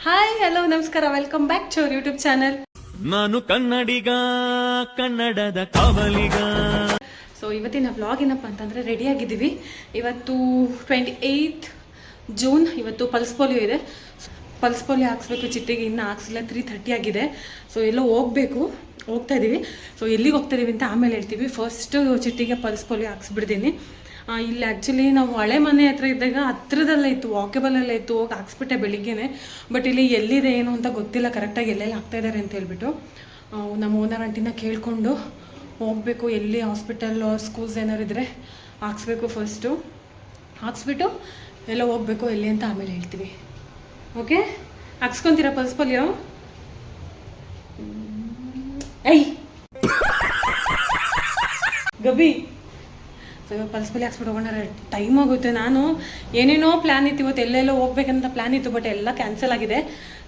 Hi hello ನಮಸ್ಕಾರ, welcome back to our YouTube channel. ನಾನು ಕನ್ನಡಿಗ, ಕನ್ನಡದ ಕಾವಲಿಗ. ಸೊ ಇವತ್ತಿನ ವ್ಲಾಗ್ ಏನಪ್ಪ ಅಂತಂದರೆ ರೆಡಿ ಆಗಿದ್ದೀವಿ. ಇವತ್ತು 28 ಜೂನ್. ಇವತ್ತು ಪಲ್ಸ್ ಪೋಲಿಯೋ ಇದೆ. ಪಲ್ಸ್ ಪೋಲಿಯೋ ಹಾಕ್ಸ್ಬೇಕು ಚಿಟ್ಟಿಗೆ, ಇನ್ನೂ ಹಾಕ್ಸಿಲ್ಲ. 3:30 ಆಗಿದೆ. ಸೊ ಎಲ್ಲೋ ಹೋಗ್ತಾ ಇದ್ದೀವಿ. ಸೊ ಎಲ್ಲಿಗೆ ಹೋಗ್ತಾ ಇದೀವಿ ಅಂತ ಆಮೇಲೆ ಹೇಳ್ತೀವಿ. ಫಸ್ಟು ಚಿಟ್ಟಿಗೆ ಪಲ್ಸ್ ಪೋಲಿಯೋ ಹಾಕ್ಸ್ಬಿಡ್ತೀನಿ. ಇಲ್ಲಿ ಆ್ಯಕ್ಚುಲಿ ನಾವು ಹಳೆ ಮನೆ ಹತ್ರ ಇದ್ದಾಗ ಹತ್ರದಲ್ಲೇ ಇತ್ತು, ವಾಕೆಬಲಲ್ಲೇ ಇತ್ತು. ಹೋಗಿ ಹಾಕ್ಸ್ಬಿಟ್ಟೆ ಬೆಳಿಗ್ಗೆನೆ. ಬಟ್ ಇಲ್ಲಿ ಎಲ್ಲಿದೆ ಏನು ಅಂತ ಗೊತ್ತಿಲ್ಲ ಕರೆಕ್ಟಾಗಿ, ಎಲ್ಲೆಲ್ಲಿ ಹಾಕ್ತಾಯಿದ್ದಾರೆ ಅಂತ ಹೇಳ್ಬಿಟ್ಟು ನಮ್ಮ ಓನರ್ ಆಂಟಿನ ಕೇಳಿಕೊಂಡು ಹೋಗಬೇಕು. ಎಲ್ಲಿ ಹಾಸ್ಪಿಟಲ್ ಸ್ಕೂಲ್ಸ್ ಏನಾರು ಇದ್ದರೆ ಹಾಕ್ಸ್ಬೇಕು. ಫಸ್ಟು ಹಾಕ್ಸ್ಬಿಟ್ಟು ಎಲ್ಲ ಹೋಗ್ಬೇಕು, ಎಲ್ಲಿ ಅಂತ ಆಮೇಲೆ ಹೇಳ್ತೀವಿ. ಓಕೆ, ಹಾಕ್ಸ್ಕೊತೀರಾ ಪಲ್ಸ್ ಪೋಲಿಯೋ? ಐ ಗಬಿ. ಸೊ ಇವಾಗ ಪಲ್ಸ್ ಪೋಲಿಯೋ ಹಾಕ್ಸ್ಬಿಟ್ಟು ಹೋಗೋಣ. ಟೈಮ್ ಆಗುತ್ತೆ. ನಾನು ಏನೇನೋ ಪ್ಲ್ಯಾನ್ ಇತ್ತು, ಇವತ್ತು ಎಲ್ಲೆಲ್ಲೋ ಹೋಗ್ಬೇಕಂತ ಪ್ಲ್ಯಾನ್ ಇತ್ತು, ಬಟ್ ಎಲ್ಲ ಕ್ಯಾನ್ಸಲ್ ಆಗಿದೆ.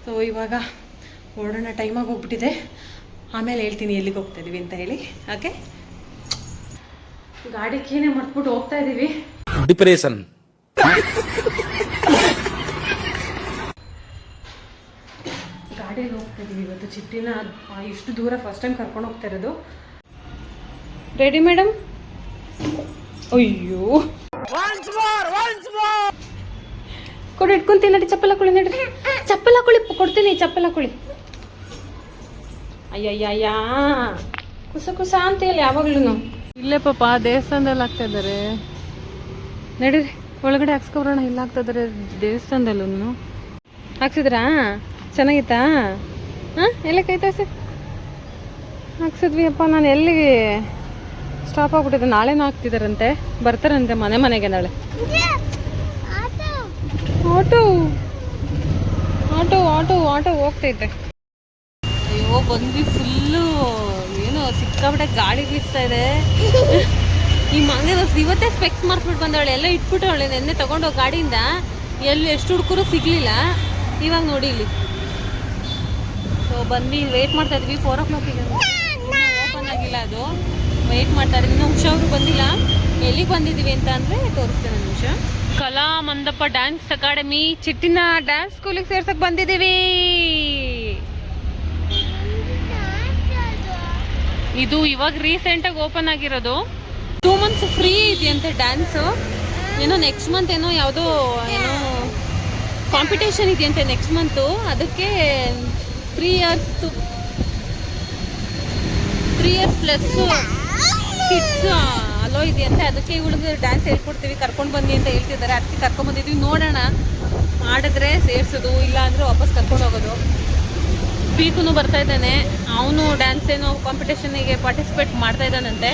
ಸೊ ಇವಾಗ ಹೊರಡೋಣ, ಟೈಮಾಗಿ ಹೋಗ್ಬಿಟ್ಟಿದೆ. ಆಮೇಲೆ ಹೇಳ್ತೀನಿ ಎಲ್ಲಿಗೆ ಹೋಗ್ತಾ ಇದೀವಿ ಅಂತ ಹೇಳಿ. ಓಕೆ, ಗಾಡಿ ಕೀನೇ ಮರ್ತ್ಬಿಟ್ಟು ಹೋಗ್ತಾ ಇದ್ದೀವಿ. ಡಿಪ್ರೆಷನ್. ಗಾಡಿಯಲ್ಲಿ ಹೋಗ್ತಾ ಇದೀವಿ ಇವತ್ತು. ಚಿಟ್ಟಿನ ಇಷ್ಟು ದೂರ ಫಸ್ಟ್ ಟೈಮ್ ಕರ್ಕೊಂಡು ಹೋಗ್ತಾ ಇರೋದು. Ready madam? ಅಯ್ಯೋ, ಕೊಡು, ಇಟ್ಕೊಂತೀನಿ ನಡಿ. ಚಪ್ಪಲ್ ಹಾಕೊಳ್ಳಿ, ನಡ್ರಿ. ಚಪ್ಪಲ್ ಹಾಕೊಳ್ಳಿ, ಕೊಡ್ತೀನಿ. ಚಪ್ಪಲ್ ಹಾಕೊಳ್ಳಿ. ಅಯ್ಯಯ್ಯ, ಕುಸ ಅಂತ ಹೇಳಿ ಯಾವಾಗ್ಲೂ. ಇಲ್ಲೇ ಪಾಪ ದೇವಸ್ಥಾನದಲ್ಲಿ ಹಾಕ್ತಾ ಇದ್ದಾರೆ. ನಡೀರಿ ಒಳಗಡೆ ಹಾಕ್ಸ್ಕೊಬರೋಣ. ಇಲ್ಲ ಹಾಕ್ತಾ ಇದ್ದಾರೆ ದೇವಸ್ಥಾನದಲ್ಲೂ. ಹಾಕ್ಸಿದ್ರಾ? ಚೆನ್ನಾಗಿತ್ತಾ? ಹಾಂ, ಎಲ್ಲ ಕೈ ತೋರಿಸಿ. ಹಾಕ್ಸಿದ್ವಿ ಅಪ್ಪ. ನಾನು ಎಲ್ಲಿಗೆ ಸ್ಟಾಪ್ ಆಗ್ಬಿಟ್ಟಿದೆ. ನಾಳೆನೂ ಹಾಕ್ತಿದ್ದಾರಂತೆ, ಬರ್ತಾರಂತೆ ಮನೆಗೆ ನಾಳೆ. ಆಟೋ ಆಟೋ ಆಟೋ ಆಟೋ ಹೋಗ್ತೈತೆ. ಅಯ್ಯೋ, ಬಂದ್ವಿ. ಫುಲ್ಲು ಏನೋ ಸಿಕ್ಕಾಬಿಟ್ಟೆ ಗಾಡಿ ಬೀಸ್ತಾ ಇದೆ. ಈ ಮಂಗ ಇವತ್ತೇ ಸ್ಪೆಕ್ಸ್ ಮಾರ್ಕ್ಬಿಟ್ಟು ಬಂದವಳೆ, ಎಲ್ಲ ಇಟ್ಬಿಟ್ಟವಳೆ. ನೆನ್ನೆ ತಗೊಂಡೋಗಿ ಗಾಡಿಯಿಂದ ಎಲ್ಲಿ ಎಷ್ಟು ಹುಡುಕರು ಸಿಗ್ಲಿಲ್ಲ. ಇವಾಗ ನೋಡಿ ಇಲ್ಲಿ. ಸೊ ಬಂದು ವೇಟ್ ಮಾಡ್ತಾ ಇದ್ವಿ. 4 o'clock ಓಪನ್ ಆಗಿಲ್ಲ, ಅದು ವೆಯ್ಟ್ ಮಾಡ್ತಾ ಇದ್ದೀವಿ. ಇನ್ನೂ ಉಷಾ ಅವರು ಬಂದಿಲ್ಲ. ಎಲ್ಲಿಗೆ ಬಂದಿದ್ದೀವಿ ಅಂತ ಅಂದರೆ ತೋರಿಸ್ತೇನೆ ಒಂದು ನಿಮಿಷ. ಕಲಾ ಮಂದಪ್ಪ ಡ್ಯಾನ್ಸ್ ಅಕಾಡೆಮಿ, ಚಿಟ್ಟಿನ ಡ್ಯಾನ್ಸ್ ಸ್ಕೂಲಿಗೆ ಸೇರ್ಸಕ್ಕೆ ಬಂದಿದ್ದೀವಿ. ಇದು ಇವಾಗ ರೀಸೆಂಟಾಗಿ ಓಪನ್ ಆಗಿರೋದು. 2 months ಫ್ರೀ ಇದೆಯಂತೆ ಡ್ಯಾನ್ಸು. ಏನೋ ನೆಕ್ಸ್ಟ್ ಮಂತ್ ಏನೋ ಯಾವುದೋ ಕಾಂಪಿಟೇಷನ್ ಇದೆಯಂತೆ ನೆಕ್ಸ್ಟ್ ಮಂತು. ಅದಕ್ಕೆ 3 years ಪ್ಲಸ್ ಕಿಡ್ಸ್ ಅಲೋ ಇದೆಯಂತೆ. ಅದಕ್ಕೆ ಇವಳಿಗೆ ಡ್ಯಾನ್ಸ್ ಹೇಳ್ಕೊಡ್ತೀವಿ, ಕರ್ಕೊಂಡು ಬನ್ನಿ ಅಂತ ಹೇಳ್ತಿದ್ದಾರೆ. ಅದಕ್ಕೆ ಕರ್ಕೊಂಡ್ಬಂದಿದ್ವಿ. ನೋಡೋಣ, ಆಡಿದ್ರೆ ಸೇರಿಸೋದು, ಇಲ್ಲ ಅಂದರೆ ವಾಪಸ್ ಕರ್ಕೊಂಡು ಹೋಗೋದು. ಪೀಕುನು ಬರ್ತಾ ಇದ್ದಾನೆ. ಅವನು ಡ್ಯಾನ್ಸ್ ಏನೋ ಕಾಂಪಿಟೇಷನಿಗೆ ಪಾರ್ಟಿಸಿಪೇಟ್ ಮಾಡ್ತಾ ಇದ್ದಾನಂತೆ.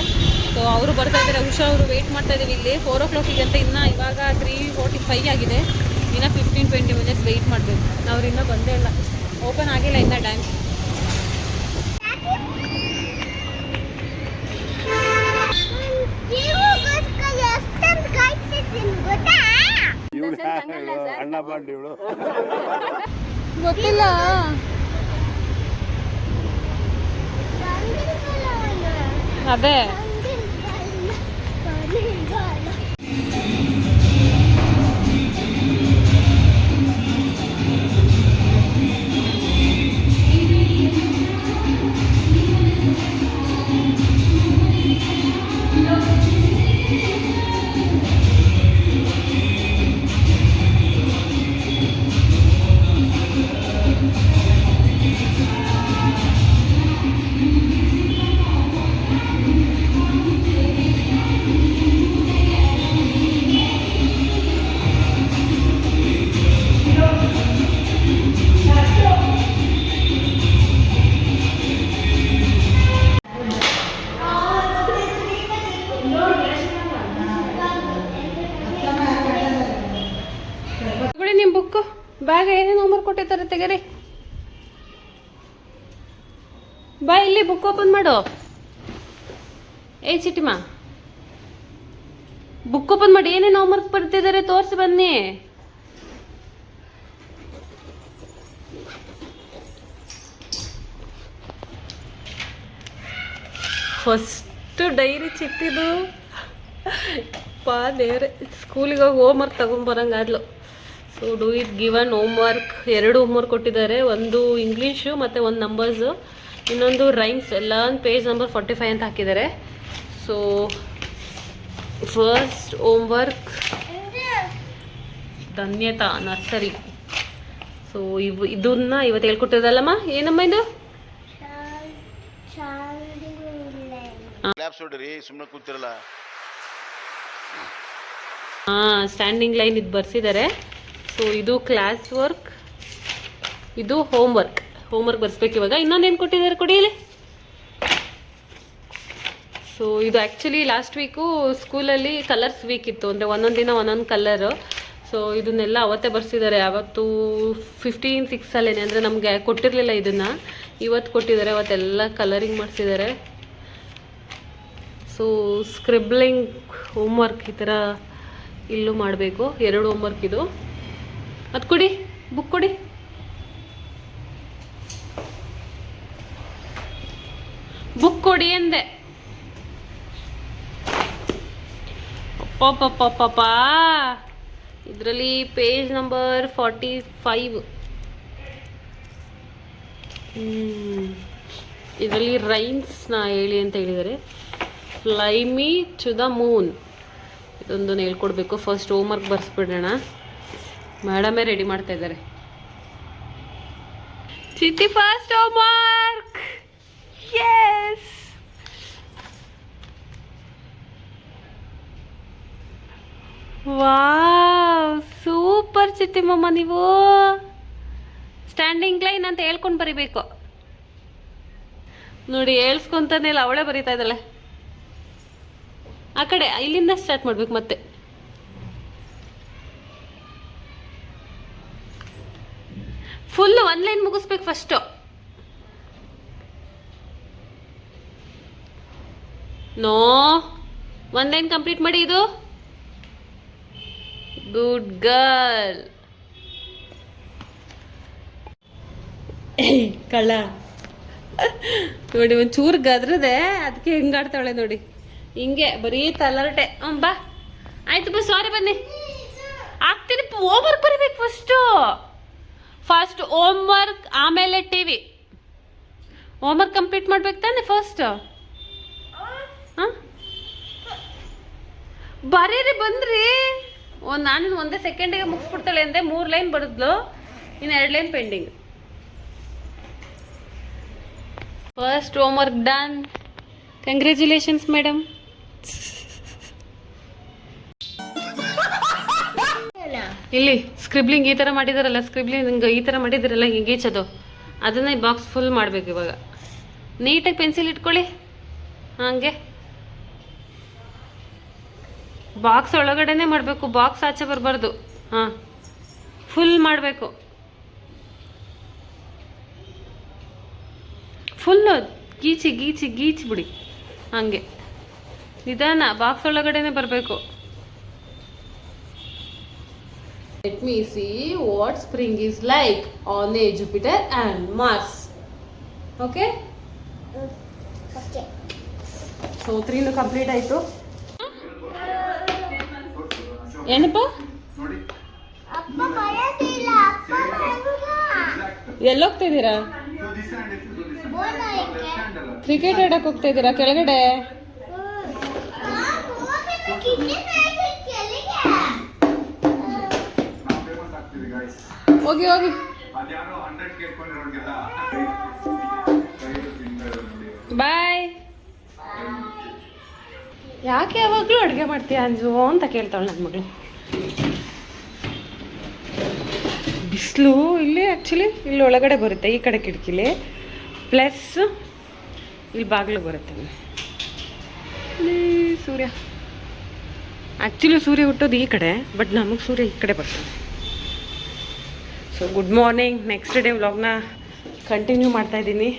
ಸೊ ಅವರು ಬರ್ತಾ ಇದ್ದಾರೆ. ಉಷಾ ಅವರು ವೆಯ್ಟ್ ಮಾಡ್ತಾ ಇದ್ದೀವಿ ಇಲ್ಲಿ 4 o'clock ಅಂತ. ಇನ್ನು ಇವಾಗ 3:45 ಆಗಿದೆ. ಇನ್ನೂ 15-20 minutes ವೆಯ್ಟ್ ಮಾಡಬೇಕು. ಅವ್ರು ಇನ್ನೂ ಬಂದೇ ಇಲ್ಲ, ಓಪನ್ ಆಗಿಲ್ಲ ಇನ್ನೂ ಡ್ಯಾನ್ಸ್. ಗೊತ್ತಿಲ್ಲ. ಅದೇ ನಿಮ್ಮ ಬುಕ್ಕು ಬ್ಯಾಗ್ ಏನೇನು ಹೋಮ್ವರ್ಕ್ ಕೊಟ್ಟಿರ್ತಾರೆ ತೆಗೀರಿ. ಬಾ ಇಲ್ಲಿ ಬುಕ್ ಓಪನ್ ಮಾಡು. ಚಿಟ್ಟಿಮಾ, ಬುಕ್ ಓಪನ್ ಮಾಡಿ. ಏನೇನು ಹೋಮ್ವರ್ಕ್ ಬರ್ತಿದ್ದಾರೆ ತೋರಿಸಿ ಬನ್ನಿ. ಫಸ್ಟ್ ಡೈರಿ ಚಿಟ್ಟಿದು. ಪಾ ದೇವ್ರೆ, ಸ್ಕೂಲಿಗೆ ಹೋಗಿ ಹೋಮ್ವರ್ಕ್ ತಗೊಂಬರಂಗಾದ್ಲು. So do it given homework, 2 homework ಕೊಟ್ಟಿದ್ದಾರೆ. ಒಂದು ಇಂಗ್ಲೀಷು ಮತ್ತು ಒಂದು ನಂಬರ್ಸು, ಇನ್ನೊಂದು ರೈಮ್ಸ್. ಎಲ್ಲ ಪೇಜ್ ನಂಬರ್ 45 ಅಂತ ಹಾಕಿದ್ದಾರೆ. ಸೊ ಫಸ್ಟ್ ಹೋಮ್ ವರ್ಕ್ ಧನ್ಯತಾ ನರ್ಸರಿ. ಸೊ ಇದನ್ನ ಇವತ್ತು ಹೇಳ್ಕೊಟ್ಟಿರೋದಲ್ಲಮ್ಮ. ಏನಮ್ಮ ಇದು? ಸ್ಟ್ಯಾಂಡಿಂಗ್ ಲೈನ್ ಇದು ಬರ್ಸಿದ್ದಾರೆ. ಸೊ ಇದು ಕ್ಲಾಸ್ ವರ್ಕ್, ಇದು ಹೋಮ್ ವರ್ಕ್ ಬರ್ಸ್ಬೇಕು ಇವಾಗ. ಇನ್ನೊಂದೇನು ಕೊಟ್ಟಿದ್ದಾರೆ ಕೊಡಿ ಇಲ್ಲಿ. ಸೊ ಇದು ಆ್ಯಕ್ಚುಲಿ ಲಾಸ್ಟ್ ವೀಕು ಸ್ಕೂಲಲ್ಲಿ ಕಲರ್ಸ್ ವೀಕ್ ಇತ್ತು, ಅಂದರೆ ಒಂದೊಂದು ದಿನ ಒಂದೊಂದು ಕಲರು. ಸೊ ಇದನ್ನೆಲ್ಲ ಅವತ್ತೇ ಬರ್ಸಿದ್ದಾರೆ. ಅವತ್ತು 15/6 ಅಂದರೆ ನಮಗೆ ಕೊಟ್ಟಿರಲಿಲ್ಲ ಇದನ್ನು, ಇವತ್ತು ಕೊಟ್ಟಿದ್ದಾರೆ. ಅವತ್ತೆಲ್ಲ ಕಲರಿಂಗ್ ಮಾಡಿಸಿದ್ದಾರೆ. ಸೊ ಸ್ಕ್ರಿಬ್ಲಿಂಗ್ ಹೋಮ್ ವರ್ಕ್ ಈ ಥರ ಇಲ್ಲೂ ಮಾಡಬೇಕು. 2 ಹೋಮ್ ವರ್ಕ್ ಇದು. ಅದು ಕೊಡಿ, ಬುಕ್ ಕೊಡಿ. ಬುಕ್ ಕೊಡಿ ಅಂದೆ. ಪಾಪ ಇದರಲ್ಲಿ ಪೇಜ್ ನಂಬರ್ 45. ಇದರಲ್ಲಿ ರೈಮ್ಸ್ನ ಹೇಳಿ ಅಂತ ಹೇಳಿದ್ದಾರೆ. Fly me to the moon ಇದೊಂದು ಹೇಳ್ಕೊಡ್ಬೇಕು. ಫಸ್ಟ್ ಹೋಮ್ ವರ್ಕ್ ಬರ್ಸ್ಬಿಡೋಣ. ಮೇಡಮೇ ರೆಡಿ ಮಾಡ್ತಾ ಇದ್ದಾರೆ. Chitti first homework. Yes, wow, super Chitti ಮಮ್ಮ. ನೀವು ಸ್ಟ್ಯಾಂಡಿಂಗ್ ಲೈನ್ ಅಂತ ಹೇಳ್ಕೊಂಡು ಬರಿಬೇಕು ನೋಡಿ. ಹೇಳ್ಸ್ಕೊಂತಾನೆ ಇಲ್ಲ, ಅವಳೇ ಬರೀತಾ ಇದ್ದಾಳೆ. ಆ ಕಡೆ ಇಲ್ಲಿಂದ ಸ್ಟಾರ್ಟ್ ಮಾಡ್ಬೇಕು. ಮತ್ತೆ ಫುಲ್ 1 ಲೈನ್ ಮುಗಿಸ್ಬೇಕು ಫಸ್ಟು. ನೋ, 1 ಲೈನ್ ಕಂಪ್ಲೀಟ್ ಮಾಡಿ. ಇದು ಗುಡ್ ಗರ್ಲ್. ಕಳ್ಳ ನೋಡಿ, ಒಂಚೂರು ಗದ್ರದೆ, ಅದಕ್ಕೆ ಹೆಂಗಾಡ್ತಾಳೆ ನೋಡಿ. ಹಿಂಗೆ ಬರೀ ತಲರಟೆ. ಬಾ, ಆಯ್ತು ಬಾ, ಸಾರಿ ಬನ್ನಿ. ಆಗ್ತೀನಿ. ಹೋಮ್ ವರ್ಕ್ ಬರೀಬೇಕು ಫಸ್ಟ್ ಹೋಮ್ ವರ್ಕ್, ಆಮೇಲೆ ಟಿವಿ. ಹೋಮ್ ವರ್ಕ್ ಕಂಪ್ಲೀಟ್ ಮಾಡ್ಬೇಕು ತಾನೆ ಫಸ್ಟ್. ಬರೀರಿ, ಬಂದ್ರಿ. ನಾನು ಒಂದೇ ಸೆಕೆಂಡಿಗೆ ಮುಗಿಸ್ಬಿಡ್ತಾಳೆ ಅಂದೆ. 3 ಲೈನ್ ಬರೆದ್ಲು, ಇನ್ನು 2 line pending. First home work done. Congratulations madam. ಇಲ್ಲಿ ಸ್ಕ್ರಿಬ್ಲಿಂಗ್ ಈ ಥರ ಮಾಡಿದಾರಲ್ಲ, ಸ್ಕ್ರಿಬ್ಲಿಂಗ್ ಈ ಥರ ಮಾಡಿದಾರಲ್ಲ, ಹಿಂಗೆ ಗೀಚೋದು, ಅದನ್ನ ಬಾಕ್ಸ್ ಫುಲ್ ಮಾಡಬೇಕು ಇವಾಗ. ನೀಟಾಗಿ ಪೆನ್ಸಿಲ್ ಇಟ್ಕೊಳ್ಳಿ. ಹಾಗೆ ಬಾಕ್ಸ್ ಒಳಗಡೆನೆ ಮಾಡಬೇಕು, ಬಾಕ್ಸ್ ಆಚೆ ಬರಬಾರ್ದು. ಹಾಂ, ಫುಲ್ ಮಾಡಬೇಕು. ಫುಲ್ಲು ಗೀಚಿ ಬಿಡಿ. ಹಾಗೆ ನಿಧಾನ, ಬಾಕ್ಸ್ ಒಳಗಡೆನೆ ಬರಬೇಕು. Let me see what spring is like on a Jupiter and Mars. Okay, so 3 complete ಆಯಿತು. ಏನಪ್ಪ, ಎಲ್ಲೋಗ್ತಾ ಇದ್ದೀರಾ? ಕ್ರಿಕೆಟ್ ಆಡಕ್ಕೆ ಹೋಗ್ತಾ ಇದ್ದೀರಾ ಕೆಳಗಡೆ? ಹೋಗಿ ಹೋಗಿ. ಬಾಯ್. ಯಾಕೆ ಯಾವಾಗಲೂ ಅಡುಗೆ ಮಾಡ್ತೀಯ ಅಂಜು ಅಂತ ಕೇಳ್ತಾಳೆ ನನ್ನ ಮಗಳು. ಬಿಸಿಲು ಇಲ್ಲಿ ಆ್ಯಕ್ಚುಲಿ ಇಲ್ಲಿ ಒಳಗಡೆ ಬರುತ್ತೆ, ಈ ಕಡೆ ಕಿಟಕಿಲಿ, ಪ್ಲಸ್ ಇಲ್ಲಿ ಬಾಗಿಲು ಬರುತ್ತೆ. ಇಲ್ಲಿ ಸೂರ್ಯ, ಆ್ಯಕ್ಚುಲಿ ಸೂರ್ಯ ಹುಟ್ಟೋದು ಈ ಕಡೆ, ಬಟ್ ನಮಗೆ ಸೂರ್ಯ ಈ ಕಡೆ ಬರ್ತದೆ. So good morning. Next day ವ್ಲಾಗ್ನ ಕಂಟಿನ್ಯೂ ಮಾಡ್ತಾಯಿದ್ದೀನಿ.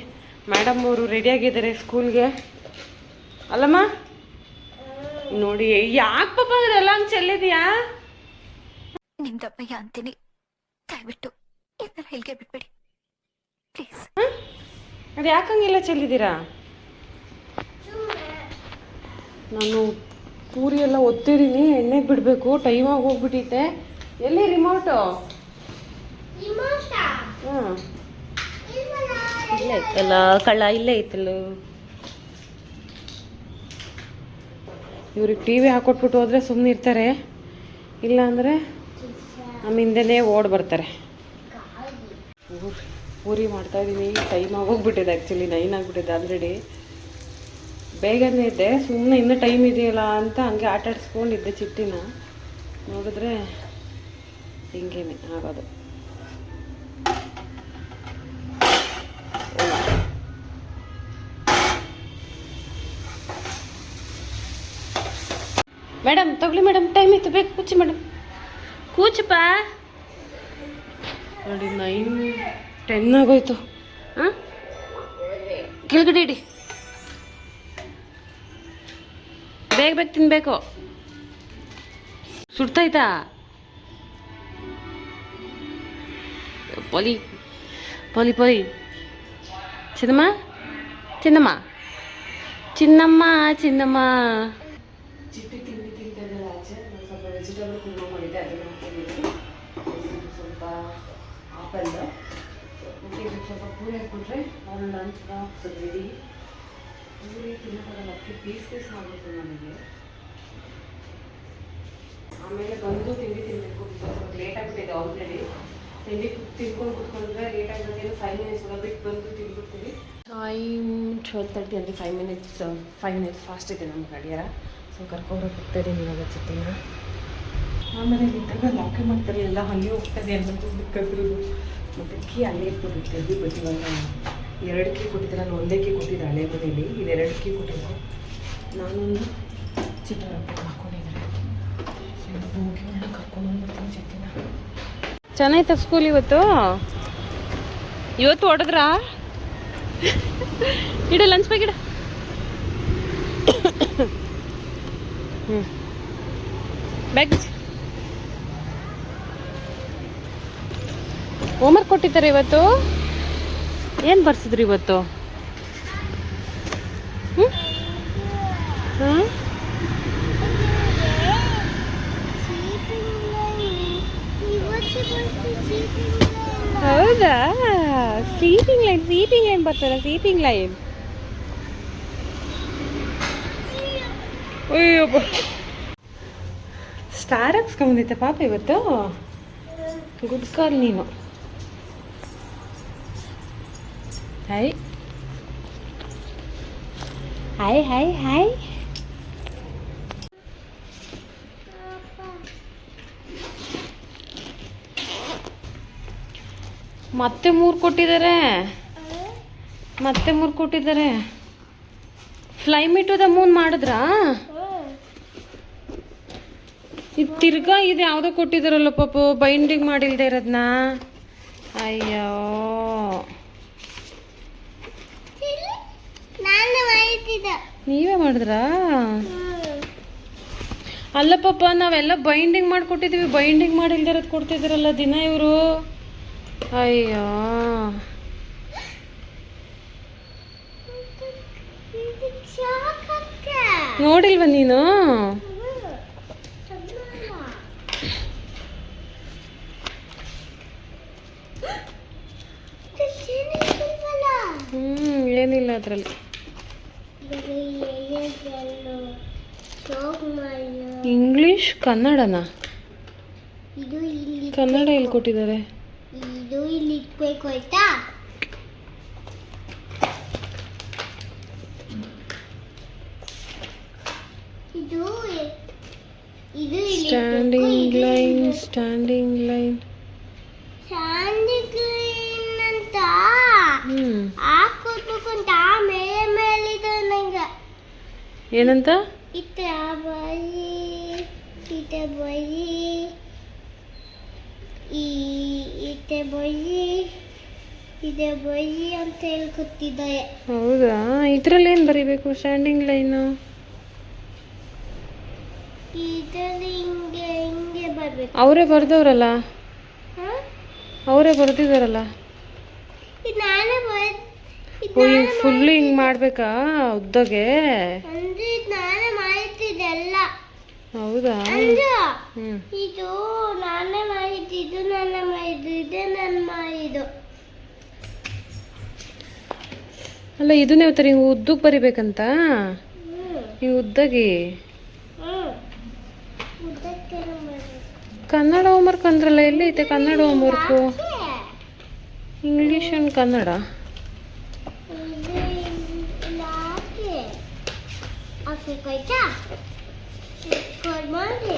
ಮೇಡಮ್ ಅವರು ರೆಡಿಯಾಗಿದ್ದಾರೆ ಸ್ಕೂಲ್ಗೆ, ಅಲ್ಲಮ್ಮ? ನೋಡಿ, ಯಾಕೆ ಪಾಪ ಅದೆಲ್ಲ ಹಂಗೆ ಚೆಲ್ಲಿದ್ಯಾ? ನಿಮ್ದಪ್ಪಯ್ಯ ಅಂತೀನಿ, ದಯವಿಟ್ಟು ಇದನ್ನ ಹೇಳಿಗೆ ಬಿಟ್ಬಿಡಿ ಪ್ಲೀಸ್. ಅದು ಯಾಕಂಗೆಲ್ಲ ಚೆಲ್ಲಿದ್ದೀರಾ? ನಾನು ಪೂರಿ ಎಲ್ಲ ಒತ್ತಿದ್ದೀನಿ, ಎಣ್ಣೆಗೆ ಬಿಡಬೇಕು, ಟೈಮಾಗಿ ಹೋಗ್ಬಿಟ್ಟಿತ್ತೆ. ಎಲ್ಲಿ ರಿಮೋಟು? ಹ್ಞೂ ಇಲ್ಲೇ ಇತ್ತಲ್ಲ ಕಳ್ಳ, ಇಲ್ಲೇ ಇತ್ತಲ್ಲ. ಇವ್ರಿಗೆ ಟಿ ವಿ ಹಾಕೊಟ್ಬಿಟ್ಟು ಹೋದ್ರೆ ಸುಮ್ಮನೆ ಇರ್ತಾರೆ, ಇಲ್ಲ ಅಂದರೆ ನಮ್ಮ ಹಿಂದೆನೇ ಓಡ್ ಬರ್ತಾರೆ. ಪೂರಿ ಮಾಡ್ತಾಯಿದ್ದೀನಿ, ಟೈಮ್ ಆಗೋಗ್ಬಿಟ್ಟಿದೆ. ಆ್ಯಕ್ಚುಲಿ 9 ಆಗಿಬಿಟ್ಟಿದೆ ಆಲ್ರೆಡಿ. ಬೇಗನೆ ಇದ್ದೆ, ಸುಮ್ಮನೆ ಇನ್ನೂ ಟೈಮ್ ಇದೆಯಲ್ಲ ಅಂತ ಹಂಗೆ ಆಟ ಆಡಿಸ್ಕೊಂಡಿದ್ದೆ ಚಿಟ್ಟಿನ. ನೋಡಿದ್ರೆ ಹಿಂಗೇನೆ ಆಗೋದು. ಮೇಡಮ್ ತಗೊಳ್ಳಿ ಮೇಡಮ್, ಟೈಮ್ ಇತ್ತು, ಬೇಕು ಕೂಚಿ ಮೇಡಮ್, ಕೂಚಪ್ಪ. ನೋಡಿ 9:10 ಆಗೋಯ್ತು. ಹಾಂ ಕೆಳಗಡೆ ಇಡಿ, ಬೇಗ ಬೇಗ ತಿನ್ಬೇಕು. ಸುಡ್ತಾಯ್ತಾ? ಪೊಲಿ ಪೊಲಿ ಪೊಲಿ. ಚಿನ್ನಮ್ಮ ಚಿನ್ನಮ್ಮ ಚಿನ್ನಮ್ಮ ಚಿನ್ನಮ್ಮ. ಚಿಟ್ಟಿ ತಿಂಡಿ ತಿಂತಿದ್ದಲ್ಲ ಆಚೆ, ನಾನು ಸ್ವಲ್ಪ ವೆಜಿಟೇಬಲ್ ಕುರ್ಮಾ ಮಾಡಿದ್ದೆ, ಅದನ್ನು ಹಾಕೊಂಡಿದ್ದೀನಿ. ಸ್ವಲ್ಪ ಆಪಲ್ ಮತ್ತು ಸ್ವಲ್ಪ ಪೂರಿ ಹಾಕ್ಬಿಟ್ರೆ ಅವ್ರ ಲಂಚ್ ಬಾಕ್ಸ್ ರೆಡಿ. ಪೂರಿ ತಿನ್ನೋಕ್ಕಾಗಲ್ಲ, ಪೀಸ್ ಮಾಡ್ಬಿಡ್ತೀನಿ ನನಗೆ. ಆಮೇಲೆ ಬಂದು ತಿಂಡಿ ತಿನ್ನಬೇಕು. ಸ್ವಲ್ಪ ಲೇಟ್ ಆಗಿಬಿಟ್ಟಿದೆ ಆಲ್ರೆಡಿ. ತಿಂಡಿ ತಿನ್ಕೊಂಡು ಕುತ್ಕೊಂಡ್ರೆ ಲೇಟ್ ಆಗಿಬಿಟ್ಟು 5 ಮಿನಿಟ್ಸ್ ಬಿಟ್ಟು ಬಂದು ತಿಂದ್ಬಿಡ್ತೀವಿ. ಟೈಮ್ 12:30 ಅಂದರೆ 5 ಮಿನಿಟ್ಸ್ ಫಾಸ್ಟ್ ಇದೆ ನಮ್ಮ ಗಾಡಿಯಾರ. ಸೊ ಕರ್ಕೊಂಡ್ರೆ ಹೋಗ್ತಾಯಿದ್ದೀನಿ ಇವಾಗ ಚಿಟ್ಟಿನ. ಆಮೇಲೆ ಇದ್ದಾಗ ಲಾಕೆ ಮಾಡ್ತಾರೆ, ಎಲ್ಲ ಹಾಗೆ ಹೋಗ್ತದೆ ಅನ್ನೋದು ಬೇಕಾದ್ರು. ಮತ್ತು ಕೀ ಅಲ್ಲೇ ಇಟ್ಬಿಟ್ಟಿರ್ತೀವಿ. ಬಟ್ ಇವಾಗ 2 ಕೀ ಕೊಟ್ಟಿದ್ದಾರೆ, ಅಲ್ಲಿ 1 ಕೀ ಕೊಟ್ಟಿದ್ದೆ ಹಳೆ ಮನೇಲಿ, ಇದು 2 ಕೀ ಕೊಟ್ಟಿದ್ದೆ. ನಾನೊಂದು ಚಿತ್ರ ಹಾಕ್ಕೊಂಡಿದ್ದಾರೆ. ಹೋಗಿ ಒಳ್ಳೆ ಕರ್ಕೊಂಡು ಬಂದ್ಬಿಡ್ತೀನಿ ಚಿಟ್ಟಿನ. ಚೆನ್ನಾಯ್ತಾ ಸ್ಕೂಲ್ ಇವತ್ತು? ಹೊಡೆದ್ರಾ? ಇಡ ಲಂಚ್ ಬ್ಯಾಗ್ ಇಡ. ಬ್ಯಾಗ್ ಹೋಮ್ವರ್ಕ್ ಕೊಟ್ಟಿದ್ದಾರೆ ಇವತ್ತು. ಏನು ಬರ್ಸಿದ್ರು ಇವತ್ತು? ಹಾಂ ಹೌದಾ? ಸ್ಲೀಪಿಂಗ್ ಲೈನ್ ಬರ್ತಾರ, ಸ್ಲೀಪಿಂಗ್ ಲೈನ್. ಅಯ್ಯೋ, ಸ್ಟಾರ್ ಹಾಕ್ಸ್ಕೊಂಬಂದಿತ್ತ ಪಾಪ ಇವತ್ತು. ಗುಡ್ ಕಾಲ್ ನೀನು. Hi hi hi hi. ಮತ್ತೆ 3 ಕೊಟ್ಟಿದ್ದಾರೆ. Fly me to the moon ಮಾಡಿದ್ರಾ? ಇದು ತಿರ್ಗಾ ಇದು ಯಾವುದೋ ಕೊಟ್ಟಿದ್ದಾರಲ್ಲ ಪಾಪ, ಬೈಂಡಿಂಗ್ ಮಾಡಿಲ್ದೇ ಇರೋದನ್ನ. ಅಯ್ಯೋ, ನೀವೇ ಮಾಡಿದ್ರಾ? ಅಲ್ಲ ಪಾಪ, ನಾವೆಲ್ಲ ಬೈಂಡಿಂಗ್ ಮಾಡಿಕೊಟ್ಟಿದ್ದೀವಿ, ಬೈಂಡಿಂಗ್ ಮಾಡಿಲ್ದೇ ಇರೋದು ಕೊಡ್ತಿದ್ದಾರಲ್ಲ ದಿನ ಇವರು. ಅಯ್ಯೋ, ನೋಡಿಲ್ವ ನೀನು? ಏನಿಲ್ಲ ಅದರಲ್ಲಿ. ಇಂಗ್ಲಿಷ್ ಕನ್ನಡನಾ? ಕನ್ನಡ ಎಲ್ಲಿ ಕೊಟ್ಟಿದ್ದಾರೆ? ಇದು ಇಲ್ಲಿ ಇಟ್ಬೇಕು ಆಯ್ತಾ? ಇದು ಸ್ಟ್ಯಾಂಡಿಂಗ್ ಲೈನ್ ಅಂತ ಹಾಕೋಬೇಕಂತ ಮೇಲಿದ ನಂಗೆ. ಏನಂತ? ಇತ್ತ ಬಯ್ಯಿ ಅಂತ ಹೇಳ್ಕೊತಿದ್ದೆ. ಹೌದಾ? ಇದ್ರಲ್ಲಿ ಏನು ಬರೀಬೇಕು? ಸ್ಟ್ಯಾಂಡಿಂಗ್ ಲೈನು ಇದರಲ್ಲಿ ಹಿಂಗೆ ಬರ್ಬೇಕು. ಅವರೇ ಬರ್ದವ್ರಲ್ಲ, ಅವರೇ ಬರ್ದಿದಾರಲ್ಲ. ಫುಲ್ ಹಿಂಗ್ ಮಾಡ್ಬೇಕಾ ಉದ್ದಗೆ? ಅಂದ್ರೆ ನಾನೇ ಮಾಡ್ತಿದ್ದೆಲ್ಲ. ಹೌದಾ? ಅಂಜು, ಹ್ಞೂ. ಇದು ನಾನೇ ಮಾಡಿದ್ದು, ಇದು ನಾನೇ ಮಾಡಿದ್ದು, ಇದೇ ನಾನು ಮಾಡಿದ್ದು. ಅಲ್ಲ ಇದನ್ನೇ ಓದ್ತಾರೆ, ನೀವು ಉದ್ದಕ್ಕೆ ಬರಿಬೇಕಂತ. ನೀವು ಉದ್ದಾಗಿ ಉದ್ದಕ್ಕೆ ಮಾಡ್ಬೇಕು. ಕನ್ನಡ ಹೋಮ್ವರ್ಕ್ ಅಂದ್ರಲ್ಲ, ಎಲ್ಲಿ ಐತೆ Kannada homework? English and Kannada. ಇದು ಇಲ್ಲಿ ಹಾಕ್ಬೇಕಾಯ್ತಾ? ಮಾಡಿ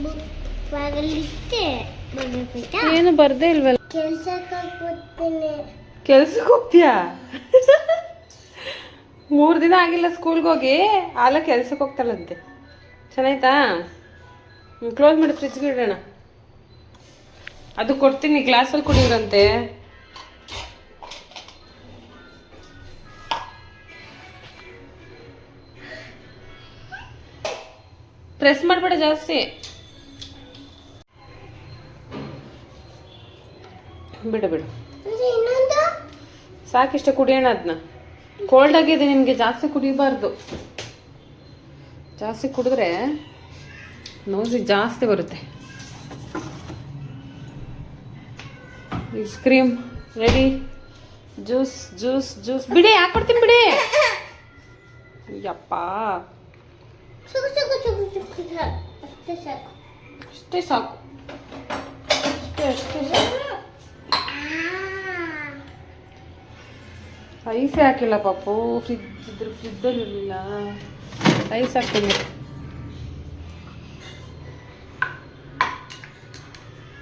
ಬುಕ್ ಬಾಗಲಿಟ್ಟೆ ಬರ್ಬೇಕಾಯ್ತಾ? ಏನು ಬರ್ದೇ ಇಲ್ವಲ್ಲ. ಕೆಲ್ಸಕ್ಕೆ ಹೋಗ್ತೀನಿ. ಕೆಲ್ಸಕ್ಕೆ ಹೋಗ್ತೀಯಾ? 3 ದಿನ ಆಗಿಲ್ಲ ಸ್ಕೂಲ್ಗೆ ಹೋಗಿ, ಆಲ ಕೆಲ್ಸಕ್ಕೆ ಹೋಗ್ತಾಳಂತೆ. ಚೆನ್ನಾಯ್ತಾ? ಕ್ಲೋಸ್ ಮಾಡಿ ಫ್ರಿಜ್ಗೆ ಇಡೋಣ. ಅದು ಕೊಡ್ತೀನಿ, ಗ್ಲಾಸಲ್ಲಿ ಕುಡಿಯೋರಂತೆ. ಪ್ರೆಸ್ ಮಾಡಬೇಡ ಜಾಸ್ತಿ. ಬಿಡು ಬಿಡು, ಇನ್ನೊಂದು ಸಾಕಿಷ್ಟ ಕುಡಿಯೋಣ. ಅದನ್ನ ಕೋಲ್ಡ್ ಆಗಿದೆ ನಿಮಗೆ, ಜಾಸ್ತಿ ಕುಡಿಬಾರ್ದು. ಜಾಸ್ತಿ ಕುಡಿದ್ರೆ ನೋಸಿಗೆ ಜಾಸ್ತಿ ಬರುತ್ತೆ. Ice cream ready. Juice juice juice ಬಿಡಿ, ಹಾಕ್ಕೊಡ್ತೀನಿ ಬಿಡಿ. ಯಪ್ಪ, ಸುಗು ಸುಗು ಸುಗು ಸುಗು ಅಷ್ಟೇ ಸಾಕು. ಅಷ್ಟೇ ಸಾಕು, ಅಷ್ಟೇ ಅಷ್ಟೇ ಸಾಕು. ಐಸೇ ಹಾಕಿಲ್ಲ ಪಾಪು, ಫ್ರಿಜ್ ಇದ್ರೆ ಫ್ರಿಜ್ಜಲ್ಲಿ ಇರಲಿಲ್ಲ. ಐಸ್ ಹಾಕ್ತೀನಿ.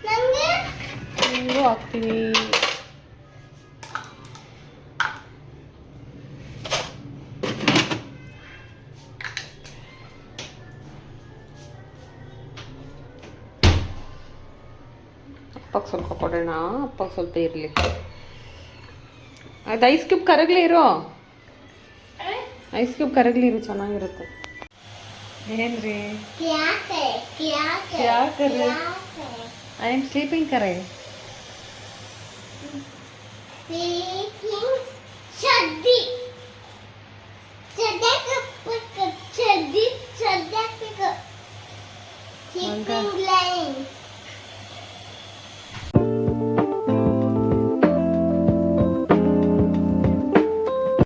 ನಂಗೆ ಹಿಂಗೂ ಹಾಕ್ತೀನಿ. ಅಪ್ಪಗೆ ಸ್ವಲ್ಪ ಕೊಡೋಣ, ಅಪ್ಪಗೆ ಸ್ವಲ್ಪ ಇರಲಿ. ಅದು ಐಸ್ ಕ್ಯೂಬ್ ಕರಗಲಿ ಇರೋ, ಐಸ್ ಕ್ಯೂಬ್ ಕರಗಲಿ ಇರು, ಚೆನ್ನಾಗಿರುತ್ತೆ. ಏನ್ರಿ? ಯಾಕೆ ಯಾಕೆ ಯಾಕರೆ? ಯಾಕೆ ಐ ಆಮ್ ಸ್ಲೀಪಿಂಗ್ ಕರೆ. Speaking Chaddi. Sleeping line.